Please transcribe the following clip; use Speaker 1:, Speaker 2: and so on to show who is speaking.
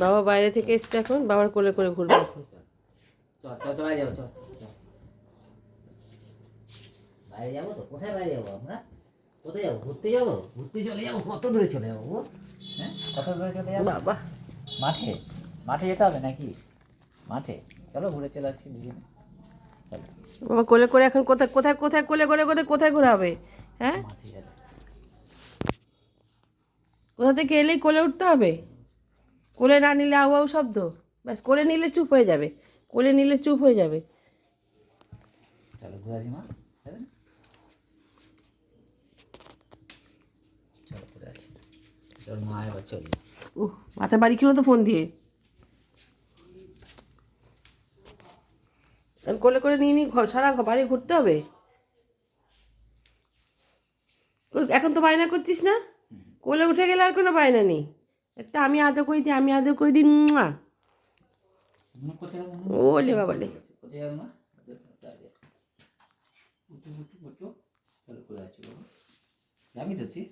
Speaker 1: বাবা বাইরে থেকে এসছে এখন, বাবার কোলে করে ঘুরবে এখন।
Speaker 2: বাইরে যাবো, বাইরে যাবো তো। কোথায় বাইরে যাবো আমরা? কোথায় যাবো? ঘুরতে যাবো? ঘুরতে চলে যাবো? কত দূরে চলে যাবো? হ্যাঁ, কত দূরে চলে যাবো?
Speaker 1: বাবা
Speaker 2: মাঠে? মাঠে যেতে হবে নাকি? মাঠে চলো ঘুরে চলে আসি দুজনে। চলো
Speaker 1: বাবা কোলে করে এখন কোথায় কোথায় কোথায় কোলে করে কোথায় কোথায় ঘোরাবে? হ্যাঁ,
Speaker 2: মাঠে যাবে।
Speaker 1: কোথা থেকে এলেই কোলে উঠতে হবে? কোলে না নিলে আউ আউ শব্দ, ব্যাস কোলে নিলে চুপ হয়ে যাবে, কোলে নিলে চুপ হয়ে যাবে।
Speaker 2: চলো ঘুরে আসি মা, যাবে না? চলো ঘুরে আসি। তোর মা এবার চলবে।
Speaker 1: মাথায় বাড়ি খেলো তো ফোন দিয়ে। এখন কোলে করে নিয়ে নিয়ে সারা বাড়ি ঘুরতে হবে। এখন তো বায়না করছিস না, কোলে উঠে গেলে আর কোনো বায়না নেই। একটা আমি আদর করে দিই, আমি আদর করে দিই।
Speaker 2: কোথায় যাবো?
Speaker 1: ওলে বাবালে।
Speaker 2: কোথায় যাবো মা? উঠু উঠু উঠু। চলো ঘুরে আসি বাবা। যাবি তো তুই?